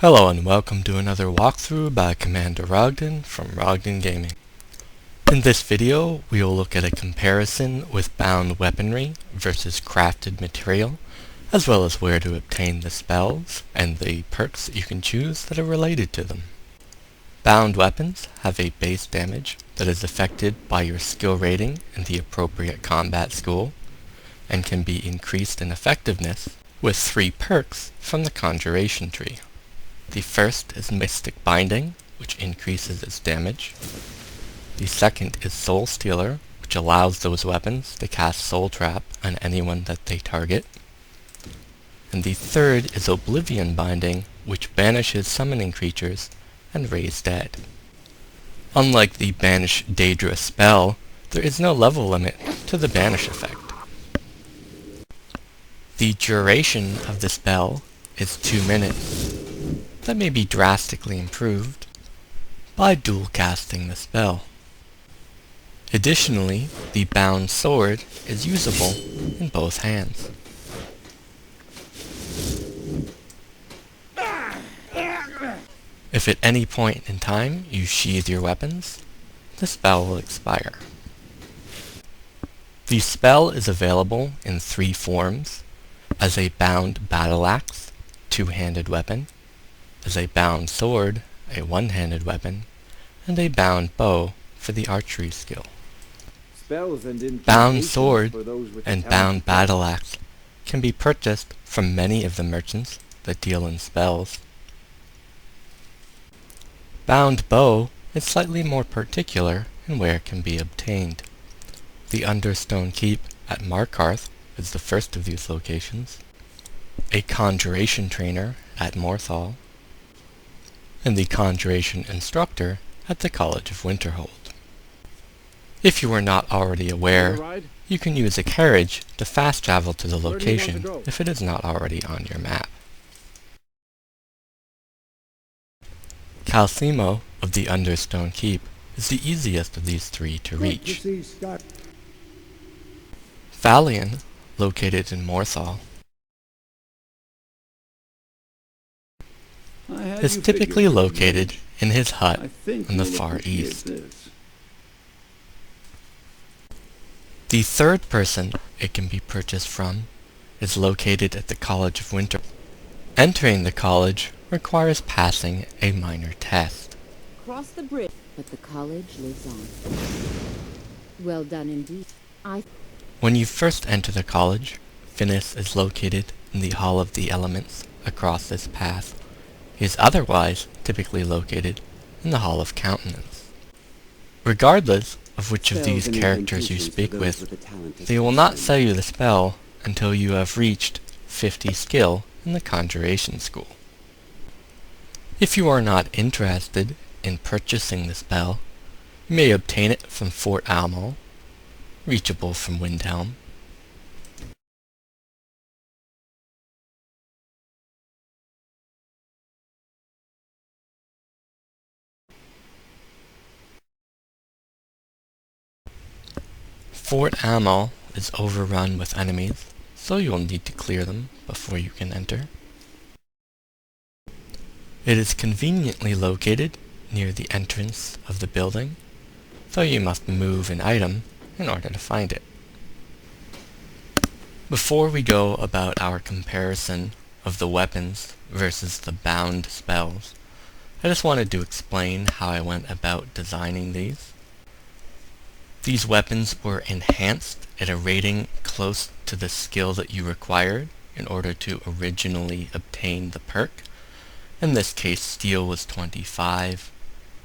Hello and welcome to another walkthrough by Commander Rogden from Rogden Gaming. In this video, we will look at a comparison with bound weaponry versus crafted material, as well as where to obtain the spells and the perks that you can choose that are related to them. Bound weapons have a base damage that is affected by your skill rating in the appropriate combat school, and can be increased in effectiveness with 3 perks from the Conjuration tree. The first is Mystic Binding, which increases its damage. The second is Soul Stealer, which allows those weapons to cast Soul Trap on anyone that they target. And the third is Oblivion Binding, which banishes summoning creatures and Raise Dead. Unlike the Banish Daedra spell, there is no level limit to the Banish effect. The duration of the spell is 2 minutes. That may be drastically improved by dual casting the spell. Additionally, the bound sword is usable in both hands. If at any point in time you sheathe your weapons, the spell will expire. The spell is available in 3 forms: as a bound battle axe, 2-handed weapon; as a bound sword, a 1-handed weapon; and a bound bow for the archery skill. Bound sword and bound battle axe can be purchased from many of the merchants that deal in spells. Bound bow is slightly more particular in where it can be obtained. The Understone Keep at Markarth is the first of these locations, a Conjuration Trainer at Morthal, and the Conjuration Instructor at the College of Winterhold. If you are not already aware, you can use a carriage to fast travel to the location if it is not already on your map. Calcimo of the Understone Keep is the easiest of these 3 to reach. Phalion, located in Morthal, is typically located in his hut in the far east. The third person it can be purchased from is located at the College of Winter. Entering the college requires passing a minor test. Cross the bridge, but the college lives on. Well done indeed. When you first enter the college, Finis is located in the Hall of the Elements across this path. He is otherwise typically located in the Hall of Countenance. Regardless of which of these characters you speak with, they will not sell you the spell until you have reached 50 skill in the Conjuration School. If you are not interested in purchasing the spell, you may obtain it from Fort Almo, reachable from Windhelm. Fort Amal is overrun with enemies, so you'll need to clear them before you can enter. It is conveniently located near the entrance of the building, though you must move an item in order to find it. Before we go about our comparison of the weapons versus the bound spells, I just wanted to explain how I went about designing these. These weapons were enhanced at a rating close to the skill that you required in order to originally obtain the perk. In this case, Steel was 25,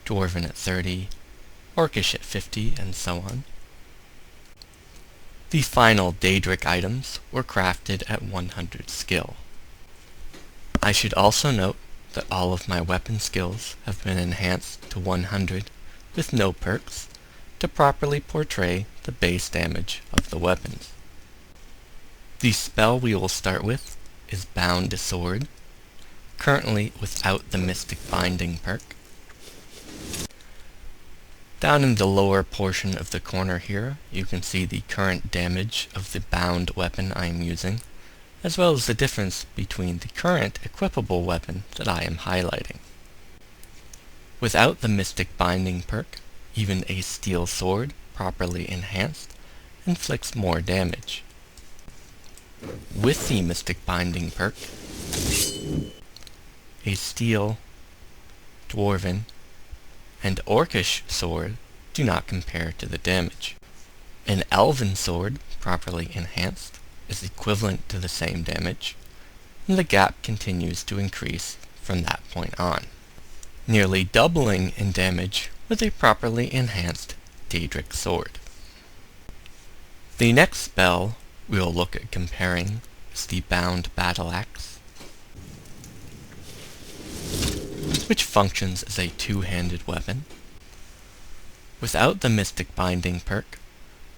Dwarven at 30, Orcish at 50, and so on. The final Daedric items were crafted at 100 skill. I should also note that all of my weapon skills have been enhanced to 100 with no perks, to properly portray the base damage of the weapons. The spell we will start with is Bound Sword, currently without the Mystic Binding perk. Down in the lower portion of the corner here, you can see the current damage of the bound weapon I am using, as well as the difference between the current equipable weapon that I am highlighting. Without the Mystic Binding perk, even a steel sword, properly enhanced, inflicts more damage. With the Mystic Binding perk, a steel, dwarven, and orcish sword do not compare to the damage. An elven sword, properly enhanced, is equivalent to the same damage, and the gap continues to increase from that point on, nearly doubling in damage with a properly enhanced Daedric sword. The next spell we will look at comparing is the Bound Battle Axe, which functions as a two-handed weapon. Without the Mystic Binding perk,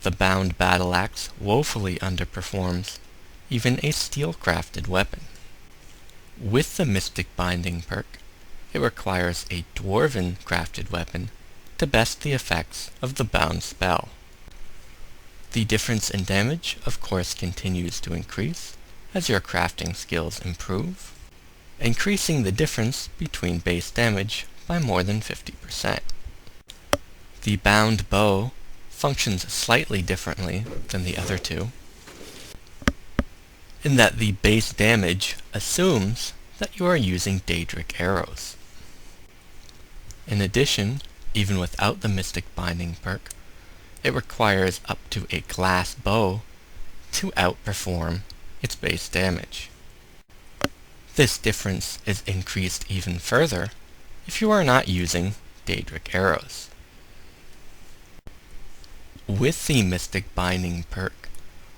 the Bound Battle Axe woefully underperforms even a steel-crafted weapon. With the Mystic Binding perk, it requires a dwarven crafted weapon to best the effects of the bound spell. The difference in damage, of course, continues to increase as your crafting skills improve, increasing the difference between base damage by more than 50%. The bound bow functions slightly differently than the other two, in that the base damage assumes that you are using Daedric arrows. In addition, even without the Mystic Binding perk, it requires up to a glass bow to outperform its base damage. This difference is increased even further if you are not using Daedric arrows. With the Mystic Binding perk,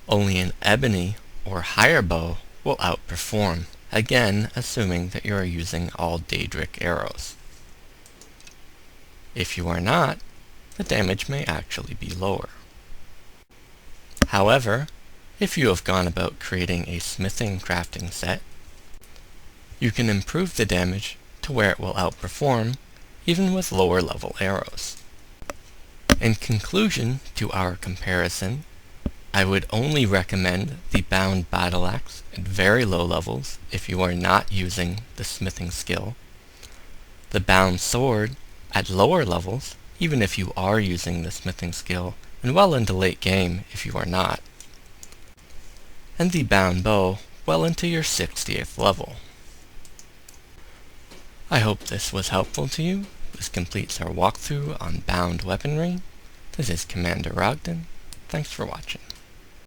only an ebony or higher bow will outperform, again assuming that you are using all Daedric arrows. If you are not, the damage may actually be lower. However, if you have gone about creating a smithing crafting set, you can improve the damage to where it will outperform even with lower level arrows. In conclusion to our comparison, I would only recommend the Bound Battle Axe at very low levels if you are not using the smithing skill, the Bound Sword at lower levels even if you are using the smithing skill, and well into late game if you are not, and the Bound Bow well into your 60th level. I hope this was helpful to you. This completes our walkthrough on bound weaponry. This is Commander Ogden. Thanks for watching.